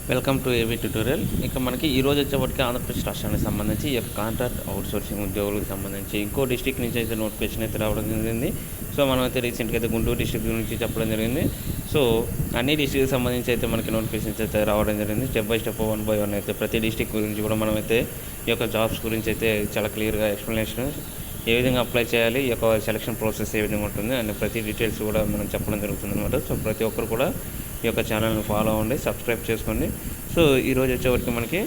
Welcome to AV tutorial. ఇక మనకి ఈరోజు వచ్చేప్పటికి ఆంధ్రప్రదేశ్ రాష్ట్రానికి సంబంధించి ఈ యొక్క కాంట్రాక్ట్ అవుట్సోర్సింగ్ ఉద్యోగులకు సంబంధించి ఇంకో డిస్టిక్ నుంచి అయితే నోటిఫికేషన్ అయితే రావడం జరిగింది. సో మనం అయితే రీసెంట్గా అయితే గుంటూరు డిస్టిక్ గురించి చెప్పడం జరిగింది. సో అన్ని డిస్టిక్కి సంబంధించి అయితే మనకి నోటిఫికేషన్స్ అయితే రావడం జరిగింది. స్టెప్ బై స్టెప్ 1 by 1 అయితే ప్రతి డిస్టిక్ గురించి కూడా మనం అయితే ఈ యొక్క జాబ్స్ గురించి అయితే చాలా క్లియర్గా ఎక్స్ప్లెనేషన్ ఏ విధంగా అప్లై చేయాలి, ఈ యొక్క సెలక్షన్ ప్రాసెస్ ఏ విధంగా ఉంటుంది అనే ప్రతి డీటెయిల్స్ కూడా మనం చెప్పడం జరుగుతుంది అనమాట. సో ప్రతి ఒక్కరు కూడా ఈ యొక్క ఛానల్ని ఫాలో అవ్వండి, సబ్స్క్రైబ్ చేసుకోండి. సో ఈరోజు వచ్చేవరకు మనకి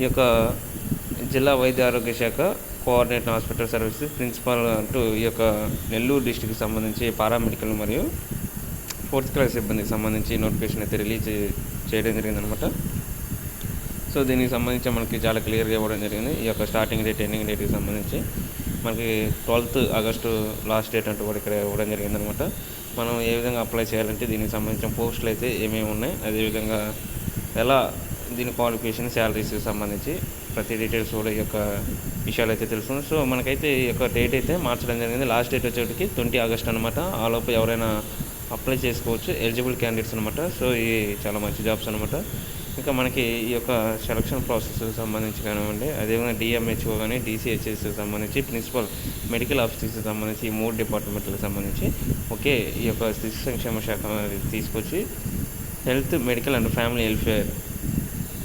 ఈ యొక్క జిల్లా వైద్య ఆరోగ్య శాఖ కోఆర్డినేటర్ హాస్పిటల్ సర్వీసెస్ ప్రిన్సిపాల్ అంటూ ఈ యొక్క నెల్లూరు డిస్టిక్కి సంబంధించి పారామెడికల్ మరియు 4th క్లాస్ సిబ్బందికి సంబంధించి నోటిఫికేషన్ అయితే రిలీజ్ చేయడం జరిగిందనమాట. సో దీనికి సంబంధించి మనకి చాలా క్లియర్గా ఇవ్వడం జరిగింది. ఈ యొక్క స్టార్టింగ్ డేట్, ఎండింగ్ డేట్కి సంబంధించి మనకి 12th ఆగస్టు లాస్ట్ డేట్ అంటూ కూడా ఇక్కడ ఇవ్వడం జరిగిందనమాట. మనం ఏ విధంగా అప్లై చేయాలంటే దీనికి సంబంధించిన పోస్టులు అయితే ఏమేమి ఉన్నాయి, అదేవిధంగా ఎలా దీని క్వాలిఫికేషన్, శాలరీస్కి సంబంధించి ప్రతి డీటెయిల్స్ కూడా ఈ యొక్క విషయాలు అయితే తెలుస్తుంది. సో మనకైతే ఈ యొక్క డేట్ అయితే మార్చడం జరిగింది. లాస్ట్ డేట్ వచ్చేటికి 20 ఆగస్ట్ అనమాట. ఆలోపు ఎవరైనా అప్లై చేసుకోవచ్చు, ఎలిజిబుల్ క్యాండిడేట్స్ అనమాట. సో ఇవి చాలా మంచి జాబ్స్ అనమాట. ఇంకా మనకి ఈ యొక్క సెలక్షన్ ప్రాసెస్కి సంబంధించి కానివ్వండి, అదేవిధంగా డిఎంహెచ్ఓ కానీ డిసిహెచ్ఎస్కి సంబంధించి ప్రిన్సిపల్ మెడికల్ ఆఫీసర్కి సంబంధించి ఈ 3 డిపార్ట్మెంట్లకు సంబంధించి ఒకే ఈ యొక్క శిశు సంక్షేమ శాఖ తీసుకొచ్చి health, medical and family welfare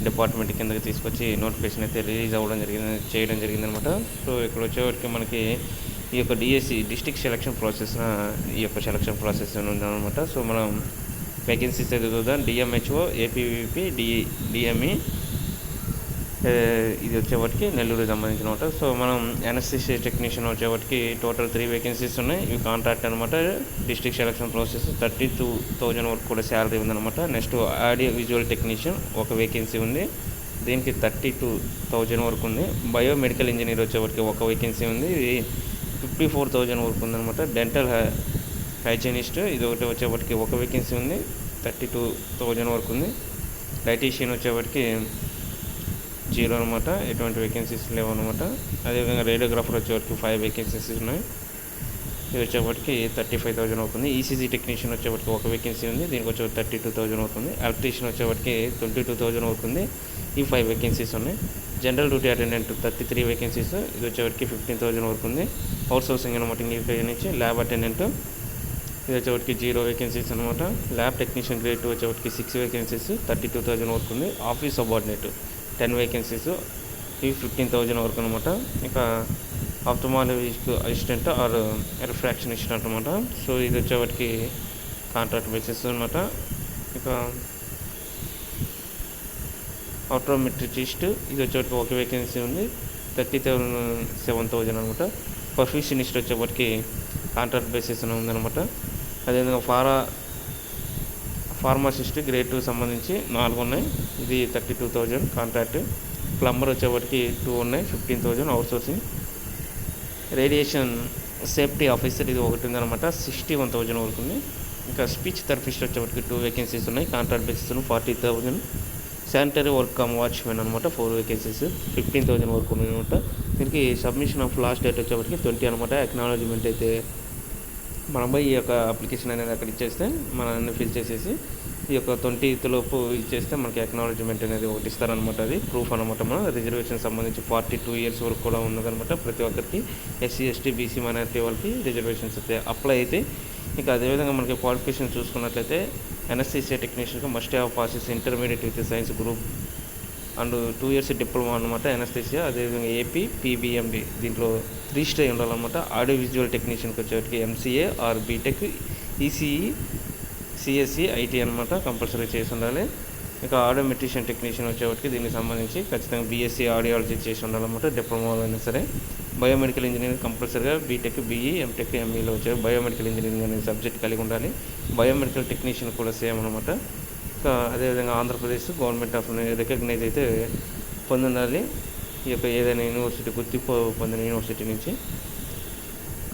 department కిందకి తీసుకొచ్చి నోటిఫికేషన్ అయితే రిలీజ్ అవ్వడం చేయడం జరిగిందనమాట. సో ఇక్కడ వచ్చేవరకు మనకి ఈ యొక్క డిఎస్సి డిస్ట్రిక్ట్ సెలక్షన్ ప్రాసెస్ ఈ యొక్క సెలక్షన్ ప్రాసెస్ ఉందన్నమాట. సో మనం వేకెన్సీస్ అయితే చూద్దాం. డిఎంహెచ్ఓ, ఏపీవీపీ, డిఎంఈ ఇది వచ్చేవాటికి నెల్లూరుకి సంబంధించిన అనమాట. సో మనం ఎన్ఎస్సిసి టెక్నీషియన్ వచ్చేవాటికి టోటల్ 3 వేకెన్సీస్ ఉన్నాయి. ఇవి కాంట్రాక్ట్ అనమాట. డిస్ట్రిక్ట్ సెలక్షన్ ప్రాసెస్ 32,000 వరకు కూడా శాలరీ ఉందన్నమాట. నెక్స్ట్ ఆడియో విజువల్ టెక్నీషియన్ ఒక వేకెన్సీ ఉంది, దీనికి 32,000 వరకు ఉంది. బయోమెడికల్ ఇంజనీర్ వచ్చేవాటికి ఒక వేకెన్సీ ఉంది, ఇది 54,000 వరకు ఉందన్నమాట. డెంటల్ హైజీనిస్ట్ ఇది ఒకటి వచ్చేవాటికి ఒక వేకెన్సీ ఉంది, 32,000 వరకు ఉంది. డైటీషియన్ వచ్చేవాటికి 0 అనమాట, ఎటువంటి వేకెన్సీస్ లేవు అనమాట. అదేవిధంగా రేడియోగ్రాఫర్ వచ్చేవాటికి 5 వేకెన్సీస్ ఉన్నాయి, ఇది వచ్చేవాటికి 35,000 అవుతుంది. ఈసీజీ టెక్నీషియన్ వచ్చేవాటికి ఒక వేకెన్సీ ఉంది, దీనికి వచ్చే 32,000 అవుతుంది. ఎలక్ట్రీషియన్ వచ్చేవాటికి 22,000 అవుతుంది, ఈ 5 వేకెన్సీస్ ఉన్నాయి. జనరల్ డ్యూటీ అటెండెంట్ 33 వేకెన్సీస్, ఇది వచ్చేవాటికి 15,000 వరకు ఉంది. అవుట్ సోర్సింగ్ అనమాట ఇంగ్లీష్ నుంచి. ల్యాబ్ అటెండెంట్ ఇది వచ్చేవాటికి 0 వేకెన్సీస్ అనమాట. ల్యాబ్ టెక్నీషియన్ గ్రేడ్ 2 వచ్చేవాటికి 6 వేకెన్సీస్, 32,000 వరకు ఉంది. ఆఫీస్ సబార్డినేట్ 10 వేకెన్సీస్, ఇవి 15,000 వరకు అనమాట. ఇక ఆప్థమాలజిస్ట్ అసిస్టెంట్ ఆర్ రిఫ్రాక్షనిస్ట్ అనమాట. సో ఇది వచ్చేవాటికి కాంట్రాక్ట్ బేసిస్ అనమాట. ఇక ఆప్టోమెట్రిస్ట్ ఇది వచ్చేవాటికి ఒక వేకెన్సీ ఉంది, 37,000 అనమాట. పర్ఫ్యూషనిస్ట్ వచ్చేవాటికి కాంట్రాక్ట్ బేసిస్ ఉందనమాట. అదేవిధంగా ఫార్మసిస్ట్ గ్రేడ్ 2 సంబంధించి 4 ఉన్నాయి, ఇది 32,000 కాంట్రాక్ట్. ప్లంబర్ వచ్చేవాటికి 2 ఉన్నాయి, 15,000 అవుట్సోర్సింగ్. రేడియేషన్ సేఫ్టీ ఆఫీసర్ ఇది ఒకటి ఉందన్నమాట, 61,000 వరకు ఉంది. ఇంకా స్పీచ్ థెరపిస్ట్ వచ్చేవాటికి 2 వేకెన్సీస్ ఉన్నాయి, contract basis 40,000. Sanitary work cum watchman అనమాట 4 వేకెన్సీస్, 15,000 వరకు ఉన్నాయన్నమాట. దీనికి సబ్మిషన్ ఆఫ్ లాస్ట్ డేట్ వచ్చేవాటికి 20 అనమాట. అక్నాలజ్మెంట్ అయితే మనం ఈ యొక్క అప్లికేషన్ అనేది అక్కడ ఇచ్చేస్తే మనల్ని ఫిల్ చేసేసి ఈ యొక్క 20th లోపు ఇచ్చేస్తే మనకి అక్నాలజ్మెంట్ అనేది ఒకటి ఇస్తారనమాట. అది ప్రూఫ్ అనమాట. మన రిజర్వేషన్ సంబంధించి 42 years వరకు కూడా ఉన్నదనమాట. ప్రతి ఒక్కరికి ఎస్సీ, ఎస్టీ, బీసీ మైనారిటీ వాళ్ళకి రిజర్వేషన్స్ అయితే అప్లై అయితే. ఇక అదేవిధంగా మనకి క్వాలిఫికేషన్ చూసుకున్నట్లయితే ఎన్ఎస్సిసి టెక్నీషియన్గా must have passes intermediate with science group and 2 years diploma అనమాట ఎనస్థీసియా. అదేవిధంగా ఏపీ పీబీఎండి దీంట్లో 3 స్టే ఉండాలన్నమాట. ఆడియో విజువల్ టెక్నీషియన్కి వచ్చేటికి MCA or BTech, ECE, CSC, IT అనమాట కంపల్సరీ చేసి ఉండాలి. ఇక ఆడియోమెట్రిషియన్ టెక్నీషియన్ వచ్చేవాటికి దీనికి సంబంధించి ఖచ్చితంగా బీఎస్సీ ఆడియాలజీ చేసి ఉండాలన్నమాట, డిప్లొమాలో అయినా సరే. బయోమెడికల్ ఇంజనీరింగ్ కంపల్సరీగా బీటెక్, బీఈ, ఎంటెక్, ఎంఈలో వచ్చే బయోమెడికల్ ఇంజనీరింగ్ అనే సబ్జెక్ట్ కలిగి ఉండాలి. బయోమెడికల్ టెక్నీషియన్ కూడా సేమ్ అనమాట. అదేవిధంగా ఆంధ్రప్రదేశ్ గవర్నమెంట్ ఆఫ్ రికగ్నైజ్ అయితే పొంది ఉండాలి, ఈ యొక్క ఏదైనా యూనివర్సిటీ గుర్తింపు పొందిన యూనివర్సిటీ నుంచి.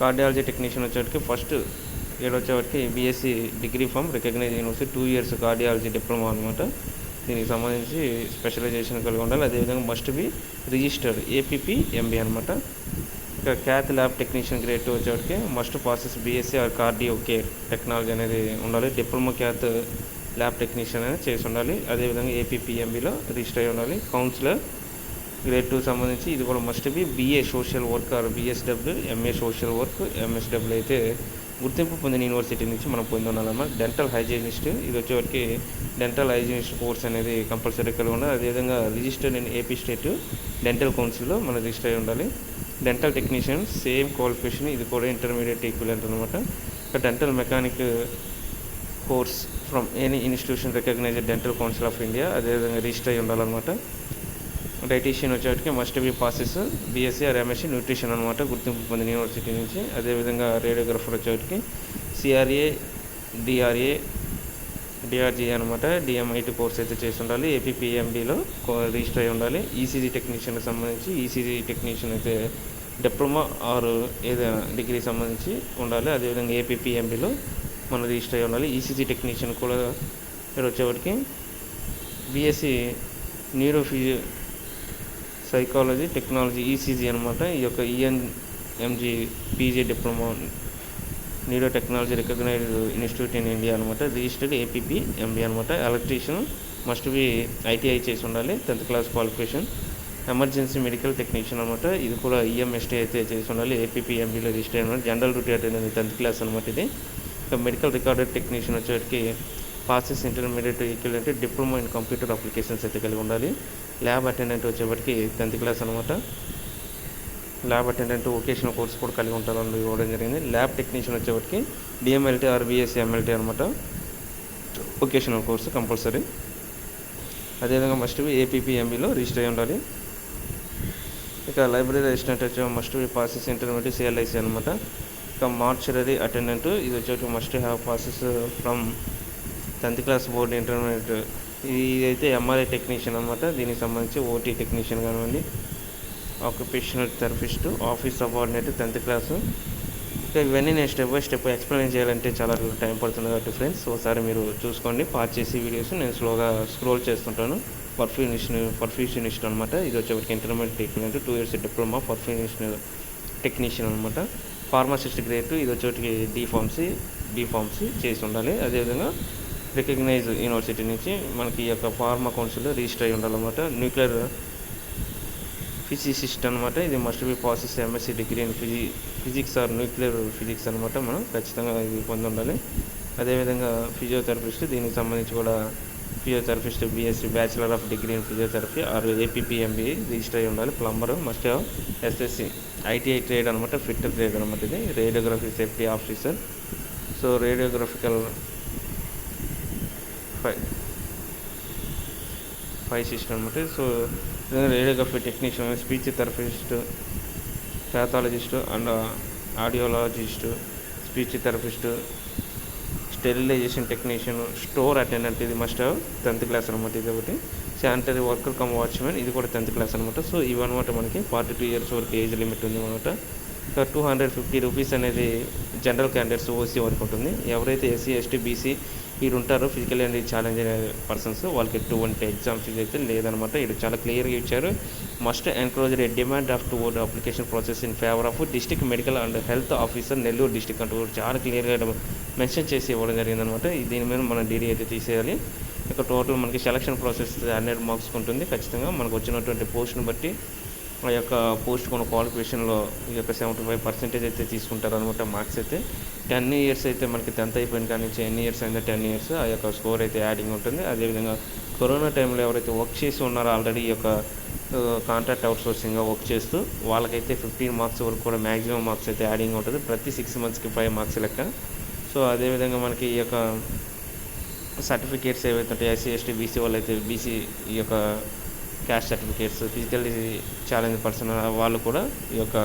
కార్డియాలజీ టెక్నీషియన్ వచ్చేటికి ఫస్ట్ ఏడు వచ్చేవాటికి BSc degree from recognise university, 2 years cardiology diploma అనమాట. దీనికి సంబంధించి స్పెషలైజేషన్ కలిగి ఉండాలి. అదేవిధంగా మస్ట్ బి రిజిస్టర్డ్ ఏపీపీఎంబీ అనమాట. ఇక క్యాత్ ల్యాబ్ టెక్నీషియన్ గ్రేడ్ 2 వచ్చేటికి must process BSc or cardio care technology అనేది ఉండాలి. డిప్లొమా క్యాత్ ల్యాబ్ టెక్నీషియన్ అనేది చేసి ఉండాలి. అదేవిధంగా ఏపీపీఎంబీలో రిజిస్టర్ అయి ఉండాలి. కౌన్సిలర్ గ్రేడ్ 2 సంబంధించి ఇది కూడా must be BA social work or BSW, MA social work, MSW అయితే గుర్తింపు పొందిన యూనివర్సిటీ నుంచి మనం పొంది ఉండాలన్నమాట. డెంటల్ హైజీనిస్ట్ ఇది వచ్చేవరకు డెంటల్ హైజీనిస్ట్ కోర్స్ అనేది కంపల్సరీ కలిగి ఉండాలి. అదేవిధంగా registered in AP state dental కౌన్సిల్లో మనం రిజిస్టర్ అయి ఉండాలి. డెంటల్ టెక్నీషియన్ సేమ్ క్వాలిఫికేషన్, ఇది కూడా ఇంటర్మీడియట్ ఈక్వలెంట్ అనమాట. Dental mechanic course from any institution recognised dental council of India అదేవిధంగా రిజిస్టర్ అయి ఉండాలన్నమాట. డైటీషియన్ వచ్చేటికి must be possess BSc or MSc nutrition అనమాట, గుర్తింపు పొందిన యూనివర్సిటీ నుంచి. అదేవిధంగా రేడియోగ్రఫర్ వచ్చేటికి సిఆర్ఏ, డిఆర్జీఏ అనమాట, డిఎంఐటీ కోర్స్ అయితే చేసి ఉండాలి. ఏపీపీఎంబీలో రిజిస్టర్ అయి ఉండాలి. ఈసీజీ టెక్నీషియన్కి సంబంధించి ఈసీజీ టెక్నీషియన్ అయితే డిప్లొమా ఆర్ ఏదైనా డిగ్రీ సంబంధించి ఉండాలి. అదేవిధంగా ఏపీపీఎంబీలో మనం రిజిస్టర్ అయి ఉండాలి. ఈసీజీ టెక్నీషియన్ కూడా ఇక్కడ వచ్చేవాడికి BSc neuro psychology technology ECG అనమాట. ఈ యొక్క ENMG PG diploma neuro technology recognised institute in India అనమాట, రిజిస్టర్డ్ ఏపీపీఎంబీ అనమాట. ఎలక్ట్రీషియన్ మస్ట్ బి ఐటీఐ చేసి ఉండాలి, 10th class qualification. Emergency medical technician అనమాట, ఇది కూడా ఈఎంఎస్టీ అయితే చేసి ఉండాలి, ఏపీపీఎంబీలో రిజిస్టర్ అనమాట. General duty attendant 10th class అనమాట ఇది. మెడికల్ రికార్డెడ్ టెక్నీషియన్ వచ్చేటికి possess intermediate equivalent diploma in computer applications అయితే కలిగి ఉండాలి. ల్యాబ్ అటెండెంట్ వచ్చేప్పటికి 10th క్లాస్ అనమాట. ల్యాబ్ అటెండెంట్ వొకేషనల్ కోర్స్ కూడా కలిగి ఉంటారని ఇవ్వడం జరిగింది. ల్యాబ్ టెక్నీషియన్ వచ్చేప్పటికి డిఎంఎల్టీ ఆర్ బీఎస్సీ ఎంఎల్టీ అనమాట, వొకేషనల్ కోర్సు కంపల్సరీ. అదేవిధంగా మస్ట్ బి ఏపీపీఎంబీలో రిజిస్టర్ అయి ఉండాలి. ఇక లైబ్రరీ అసిస్టెంట్ వచ్చే మస్ట్ బి పాసెస్ ఇంటర్మీడియట్ సిఎల్ఐసి అనమాట. ఇక మార్చరీ అటెండెంట్ ఇది వచ్చేటి must have passes from 10th class board intermediate. ఇదైతే ఎంఆర్ఐ టెక్నీషియన్ అనమాట, దీనికి సంబంధించి ఓటీ టెక్నీషియన్ కానివ్వండి. Occupational therapist, office subordinate 10th class. ఇంకా ఇవన్నీ నేను స్టెప్ బై స్టెప్ ఎక్స్ప్లెయిన్ చేయాలంటే చాలా టైం పడుతుంది కాబట్టి ఫ్రెండ్స్ ఒకసారి మీరు చూసుకోండి. పాజ్ చేసి వీడియోస్ నేను స్లోగా స్క్రోల్ చేస్తుంటాను. పర్ఫ్యూషనిస్ట్ అనమాట, ఇది వచ్చేప్పటికి intermediate equivalent 2 years diploma perfusion technician అనమాట. ఫార్మసిస్ట్ గ్రేడ్ 2 ఇది వచ్చేటికి బీఫార్మసీ చేసి ఉండాలి. అదేవిధంగా రికగ్నైజ్ యూనివర్సిటీ నుంచి మనకి ఈ యొక్క ఫార్మా కౌన్సిల్లో రిజిస్టర్ అయి ఉండాలన్నమాట. న్యూక్లియర్ ఫిజిసిస్ట్ అనమాట, ఇది must be passes MSc degree in physics or nuclear physics అనమాట, మనం ఖచ్చితంగా ఇది పొంది ఉండాలి. అదేవిధంగా ఫిజియోథెరపిస్ట్, దీనికి సంబంధించి కూడా physiotherapist BSc bachelor of degree in physiotherapy or APPMB register అయి ఉండాలి. Plumber must have SSC ITI trade అనమాట, ఫిట్ ట్రేడ్ అనమాట ఇది. Radiography safety officer, so radiographical five system అనమాట. So radiography technician, speech therapist, pathologist and audiologist, speech therapist, sterilisation technician, store attendant ఇది must have 10th class అనమాట. ఇది ఒకటి. Sanitary worker come watchman ఇది కూడా 10th class అనమాట. So ఇవన్నమాట మనకి 42 years వరకు ఏజ్ లిమిట్ ఉంది అనమాట. ఇంకా 250 రూపీస్ అనేది జనరల్ క్యాండిడేట్స్ ఓసీ వరకు ఉంటుంది. ఎవరైతే ఎస్సీ ఎస్టీ బీసీ వీరు ఉంటారో ఫిజికల్ అండ్ ఛాలెంజ్ అనే పర్సన్స్ వాళ్ళకి ఎటువంటి ఎగ్జామ్స్ ఫీజు అయితే లేదనమాట. ఇది చాలా క్లియర్గా ఇచ్చారు. Must enclose a demand of toward application process in favour of district medical and health officer Nellore district అంటూ చాలా క్లియర్గా మెన్షన్ చేసి ఇవ్వడం జరిగిందనమాట. దీని మీద మనం డీడీ అయితే తీసేయాలి. ఇక టోటల్ మనకి సెలక్షన్ ప్రాసెస్ 100 మార్క్స్ ఉంటుంది. ఖచ్చితంగా మనకు వచ్చినటువంటి పోస్ట్ని బట్టి ఆ యొక్క పోస్ట్ కొన్న క్వాలిఫికేషన్లో ఈ యొక్క 75% అయితే తీసుకుంటారు అనమాట. మార్క్స్ అయితే 10 years అయితే మనకి 10th అయిపోయిన కానీ నుంచి ఎన్ని ఇయర్స్ అయిందో 10 years ఆ యొక్క స్కోర్ అయితే యాడింగ్ ఉంటుంది. అదేవిధంగా కరోనా టైంలో ఎవరైతే వర్క్ చేసి ఉన్నారో ఆల్రెడీ ఈ యొక్క కాంట్రాక్ట్ అవుట్సోర్సింగ్గా వర్క్ చేస్తూ వాళ్ళకైతే 15 మార్క్స్ వరకు కూడా మ్యాక్సిమం మార్క్స్ అయితే యాడింగ్ ఉంటుంది. ప్రతి 6 monthsకి 5 మార్క్స్ లెక్క. సో అదేవిధంగా మనకి ఈ యొక్క సర్టిఫికేట్స్ ఏవైతే ఉంటాయి ఎస్సీ ఎస్టీ బీసీ వాళ్ళైతే బీసీ ఈ యొక్క caste certificates, physically challenge person వాళ్ళు కూడా ఈ యొక్క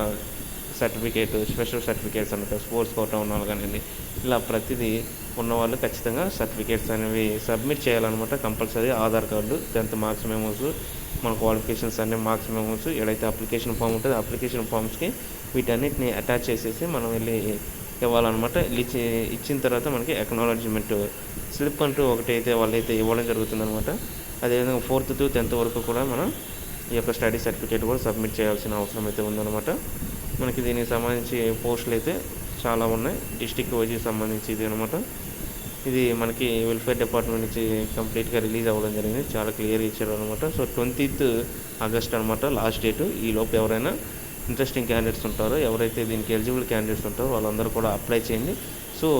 సర్టిఫికేట్, స్పెషల్ సర్టిఫికేట్స్ అన్నట్టు స్పోర్ట్స్ కోటా ఉన్న వాళ్ళు కానీ ఇలా ప్రతిదీ ఉన్నవాళ్ళు ఖచ్చితంగా సర్టిఫికేట్స్ అనేవి సబ్మిట్ చేయాలన్నమాట. Compulsory Aadhaar card, 10th marks memos, మన క్వాలిఫికేషన్స్ అన్ని మార్క్స్ మెమోస్, ఏదైతే అప్లికేషన్ ఫామ్ ఉంటుందో అప్లికేషన్ ఫామ్స్కి వీటన్నిటిని అటాచ్ చేసేసి మనం వెళ్ళి ఇవ్వాలన్నమాట. ఇచ్చిన తర్వాత మనకి అక్నాలెడ్జ్మెంట్ స్లిప్ అంటూ ఒకటైతే వాళ్ళైతే ఇవ్వడం జరుగుతుందన్నమాట. అదేవిధంగా 4th to 10th వరకు కూడా మనం ఈ యొక్క స్టడీ సర్టిఫికేట్ కూడా సబ్మిట్ చేయాల్సిన అవసరం అయితే ఉందన్నమాట. మనకి దీనికి సంబంధించి పోస్టులు అయితే చాలా ఉన్నాయి. డిస్టిక్ వైజ్కి సంబంధించి ఇది అనమాట. ఇది మనకి వెల్ఫేర్ డిపార్ట్మెంట్ నుంచి కంప్లీట్గా రిలీజ్ అవ్వడం జరిగింది. చాలా క్లియర్గా ఇచ్చారు అనమాట. సో 20th ఆగస్ట్ అనమాట లాస్ట్ డేటు. ఈలోపు ఎవరైనా ఇంట్రెస్టింగ్ క్యాండిడేట్స్ ఉంటారో, ఎవరైతే దీనికి ఎలిజిబుల్ క్యాండిడేట్స్ ఉంటారో వాళ్ళందరూ కూడా అప్లై చేయండి. సో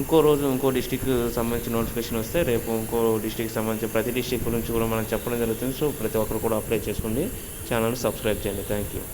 ఇంకో రోజు ఇంకో డిస్టిక్ సంబంధించి నోటిఫికేషన్ వస్తే రేపు ఇంకో డిస్టిక్ సంబంధించి ప్రతి డిస్టిక్ గురించి కూడా మనం చెప్పడం జరుగుతుంది. సో ప్రతి ఒక్కరు కూడా అప్లై చేసుకోండి. ఛానల్ సబ్స్క్రైబ్ చేయండి. Thank you.